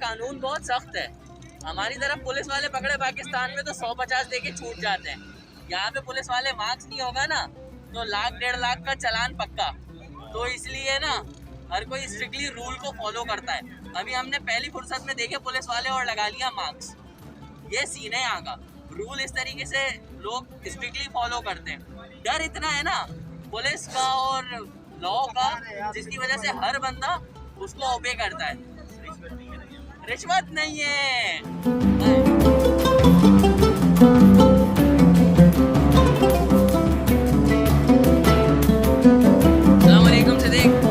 قانون بہت سخت ہے. ہماری طرف پولیس والے پکڑے پاکستان میں تو 150 دے کے چھوٹ جاتے ہیں. یہاں پہ پولیس والے مارکس نہیں ہوگا نا تو 1,00,000-1,50,000 کا چلان پکا. تو اس لیے نا ہر کوئی اسٹرکٹلی رول کو فالو کرتا ہے. ابھی ہم نے پہلی فرصت میں دیکھے پولیس والے اور لگا لیا مارکس. یہ سین ہے یہاں کا. رول اس طریقے سے لوگ اسٹرکٹلی فالو کرتے ہیں. ڈر اتنا ہے نا پولیس کا اور لا کا جس کی وجہ سے ہر بندہ اس کو اوبے کرتا ہے. رشوت نہیں ہے. السلام علیکم صدیق.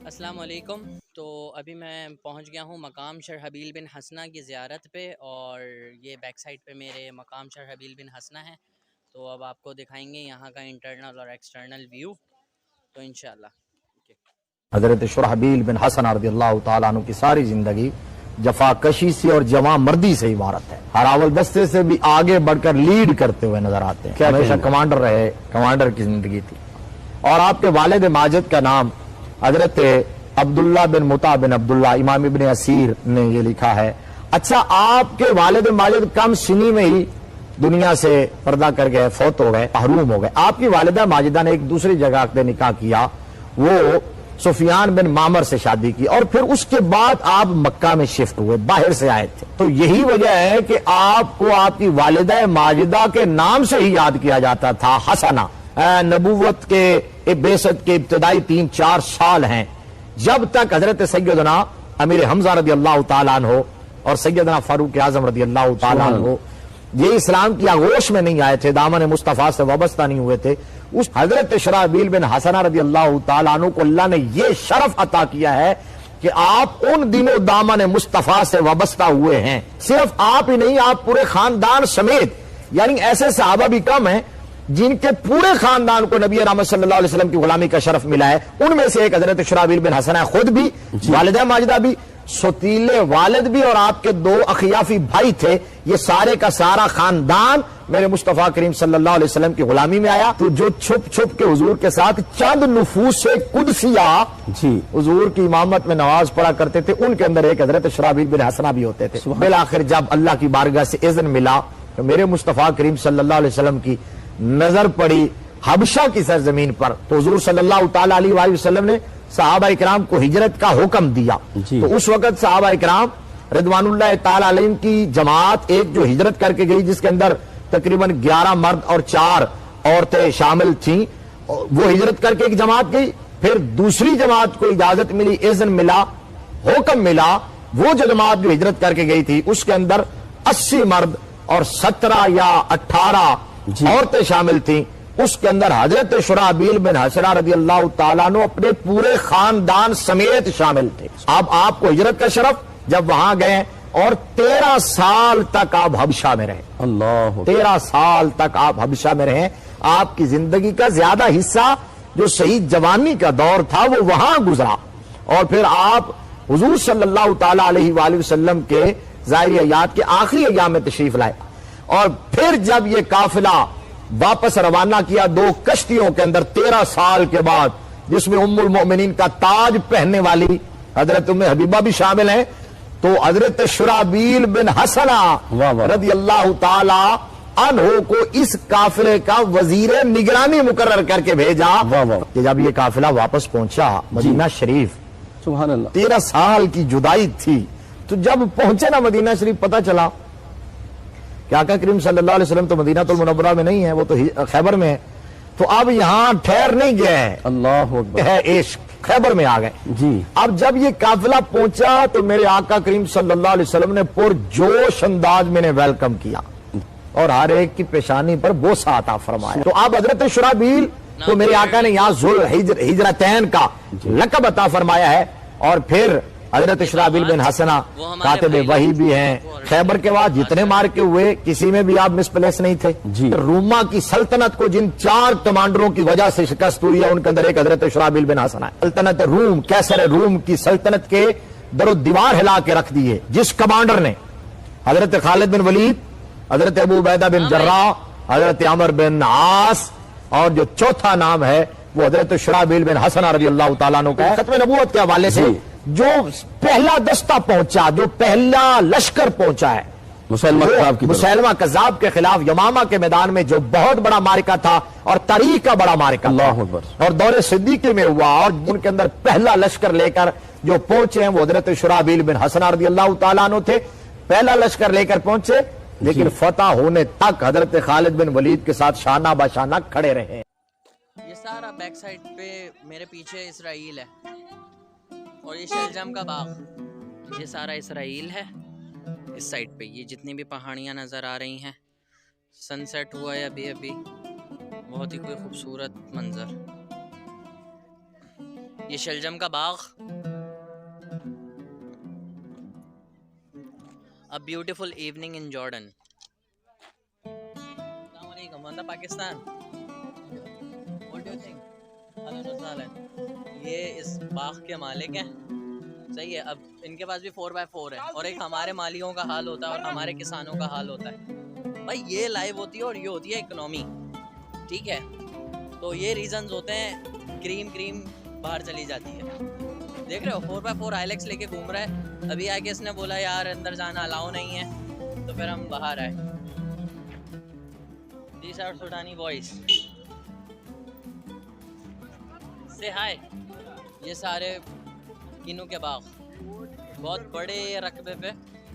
السلام علیکم. تو ابھی میں پہنچ گیا ہوں مقام شرحبیل بن حسنہ کی زیارت پہ، اور یہ بیک سائڈ پہ میرے مقام شرحبیل بن حسنہ ہے. تو اب آپ کو دکھائیں گے یہاں کا انٹرنل اور ایکسٹرنل ویو. تو انشاءاللہ حضرت شرحبیل بن حسنہ رضی اللہ تعالیٰ عنہ کی ساری زندگی جفا کشی سے اور جواں مردی سے عبارت ہے. ہراول دستے سے بھی آگے بڑھ کر لیڈ کرتے ہوئے نظر آتے ہیں. ہمیشہ کمانڈر رہے، کمانڈر کی زندگی تھی. اور آپ کے والد ماجد کا نام حضرت عبداللہ بن مطع بن عبداللہ، امام ابن اسیر نے یہ لکھا ہے. اچھا، آپ کے والد ماجد کم سنی میں ہی دنیا سے پردہ کر گئے، فوت ہو گئے، محروم ہو گئے. آپ کی والدہ ماجدہ نے ایک دوسری جگہ پہ نکاح کیا، وہ سفیان بن معمر سے شادی کی، اور پھر اس کے بعد آپ مکہ میں شفٹ ہوئے، باہر سے آئے تھے. تو یہی وجہ ہے کہ آپ کو آپ کی والدہ ماجدہ کے نام سے ہی یاد کیا جاتا تھا، حسنہ. نبوت کے بعثت کے ابتدائی 3-4 سال ہیں جب تک حضرت سیدنا امیر حمزہ رضی اللہ تعالیٰ عنہ اور سیدنا فاروق اعظم رضی اللہ تعالیٰ عنہ یہ اسلام کی آغوش میں نہیں آئے تھے، دامن مصطفیٰ سے وابستہ نہیں ہوئے تھے. اس حضرت شرحبیل بن حسنہ رضی اللہ تعالیٰ عنہ کو اللہ نے یہ شرف عطا کیا ہے کہ آپ ان دنوں دامن مصطفیٰ سے وابستہ ہوئے ہیں. صرف آپ ہی نہیں، آپ پورے خاندان سمیت. یعنی ایسے صحابہ بھی کم ہیں جن کے پورے خاندان کو نبی رحمت صلی اللہ علیہ وسلم کی غلامی کا شرف ملا ہے. ان میں سے ایک حضرت شرحبیل بن حسنہ، خود بھی، والدہ ماجدہ بھی، ستیلے والد بھی، اور آپ کے 2 اخیافی بھائی تھے. یہ سارے کا سارا خاندان میرے مصطفیٰ کریم صلی اللہ علیہ وسلم کی غلامی میں آیا. تو جو چھپ چھپ کے حضور کے ساتھ چند نفوس قدسیہ حضور کی امامت میں نماز پڑھا کرتے تھے، ان کے اندر ایک حضرت شرحبیل بن حسنہ بھی ہوتے تھے. بالآخر جب اللہ کی بارگاہ سے اذن ملا تو میرے مصطفیٰ کریم صلی اللہ علیہ وسلم کی نظر پڑی حبشہ کی سرزمین پر، تو حضور صلی اللہ تعالی علیہ وآلہ وسلم نے صحابہ اکرام کو ہجرت کا حکم دیا. تو اس وقت صحابہ اکرام رضوان اللہ تعالی علیہم کی جماعت ایک جو ہجرت کر کے گئی، جس کے اندر تقریباً 11 مرد اور 4 عورتیں شامل تھیں، وہ ہجرت کر کے ایک جماعت گئی. پھر دوسری جماعت کو اجازت ملی, اذن ملا, حکم ملا. وہ جو جماعت جو ہجرت کر کے گئی تھی اس کے اندر 80 مرد اور 17 یا 18 عورتیں شامل تھیں. اس کے اندر حضرت شرحبیل بن حسنہ رضی اللہ تعالیٰ عنہ اپنے پورے خاندان سمیت شامل تھے. اب آپ کو ہجرت کا شرف, جب وہاں گئے اور 13 سال تک آپ حبشہ میں رہے. اللہ, 13 سال تک آپ حبشہ میں رہے. آپ کی زندگی کا زیادہ حصہ جو صحیح جوانی کا دور تھا وہ وہاں گزرا, اور پھر آپ حضور صلی اللہ تعالی علیہ وآلہ وسلم کے ظاہری حیات کے آخری ایام میں تشریف لائے. اور پھر جب یہ قافلہ واپس روانہ کیا 2 کشتیوں کے اندر 13 سال کے بعد, جس میں ام المؤمنین کا تاج پہننے والی حضرت ام حبیبہ بھی شامل ہیں, تو حضرت شرحبیل بن حسنہ رضی اللہ تعالی عنہ کو اس قافلے کا وزیر نگرانی مقرر کر کے بھیجا. کہ جب یہ قافلہ واپس پہنچا مدینہ شریف, سبحان اللہ, 13 سال کی جدائی تھی, تو جب پہنچے نا مدینہ شریف پتہ چلا کہ آقا کریم صلی اللہ علیہ وسلم تو مدینہ المنورہ میں نہیں ہے, وہ تو خیبر میں ہے. تو اب یہاں ٹھہر نہیں گئے, اللہ اکبر, عشق خیبر میں آ گئے. جی, اب جب یہ قافلہ پہنچا تو میرے آقا کریم صلی اللہ علیہ وسلم نے پرجوش انداز میں نے ویلکم کیا اور ہر ایک کی پیشانی پر بوسہ عطا فرمایا. تو اب حضرت شرحبیل تو میرے آقا نے یہاں ذوالہجرتین کا لقب عطا فرمایا ہے. اور پھر حضرت شرحبیل بن حسنہ کاتب وحی بھی ہیں. خیبر کے بعد جتنے مارکے ہوئے کسی میں بھی آپ مس پلیس نہیں تھے. روما کی سلطنت کو جن 4 کمانڈروں کی وجہ سے شکست ہوئی ہے ان کے اندر ایک حضرت شرحبیل بن حسنہ ہے. سلطنت روم, کیسر روم کی سلطنت کے در و دیوار ہلا کے رکھ دیے جس کمانڈر نے حضرت خالد بن ولید, حضرت ابو عبیدہ بن جراح, حضرت عمر بن عاص, اور جو چوتھا نام ہے وہ حضرت شرحبیل بن حسنہ رضی اللہ تعالیٰ عنہ کا ہے. ختم نبوت کے حوالے سے جو پہلا دستہ پہنچا, جو پہلا لشکر پہنچا ہے مسیلمہ کذاب کے خلاف یمامہ کے میدان میں, جو بہت بڑا معرکہ تھا اور تاریخ کا بڑا معرکہ تھا, اور دور صدیقی میں ہوا, اور ان کے اندر پہلا لشکر لے کر جو پہنچے ہیں وہ حضرت شرحبیل بن حسنہ رضی اللہ تعالیٰ عنہ تھے. پہلا لشکر لے کر پہنچے, لیکن فتح ہونے تک حضرت خالد بن ولید کے ساتھ شانہ بشانہ کھڑے رہے. یہ سارا بیک سائڈ پہ میرے پیچھے اسرائیل ہے, اور یہ شلجم کا باغ, یہ سارا اسرائیل ہے. اس سائڈ پہ یہ جتنی بھی پہاڑیاں نظر آ رہی ہیں, سن سیٹ ہوا ہے ابھی ابھی, بہت ہی کوئی خوبصورت منظر. یہ شلجم کا باغ. A beautiful evening in Jordan. السلام علیکم, وندہ Pakistan. What do you think? اہلاً و سہلاً. یہ اس باغ کے مالک ہیں, صحیح ہے. اب ان کے پاس بھی 4x4 ہے, اور ایک ہمارے مالیوں کا حال ہوتا ہے اور ہمارے کسانوں کا حال ہوتا ہے. بھائی یہ لائیو ہوتی ہے اور یہ ہوتی ہے اکنامی, ٹھیک ہے. تو یہ ریزنز ہوتے ہیں, کریم باہر چلی جاتی ہے. دیکھ رہے ہو 4x4 آئلیکس لے کے گھوم رہا ہے. ابھی آگے اس نے بولا یار اندر جانا الاؤ نہیں ہے, تو پھر ہم باہر آئے. These are Sudani boys. Say hi. یہ سارے کینو کے باغ, بہت بڑے رقبے پہ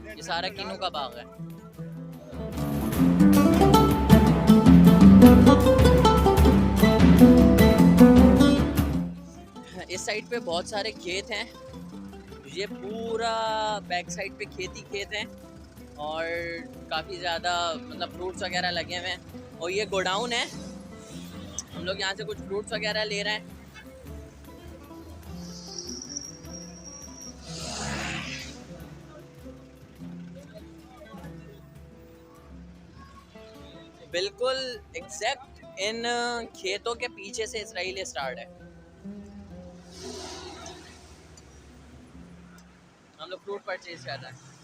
یہ سارا کینو کا باغ ہے. اس سائڈ پہ بہت سارے کھیت ہیں, یہ پورا بیک سائڈ پہ کھیت ہیں, اور کافی زیادہ مطلب فروٹس وغیرہ لگے ہوئے ہیں. اور یہ گوڈاؤن ہے, ہم لوگ یہاں سے کچھ فروٹس وغیرہ لے رہے ہیں. بالکل ایگزیکٹ ان کھیتوں کے پیچھے سے اسرائیل اسٹارٹ ہے. ہم لوگ فروٹ پرچیز کرتے ہیں.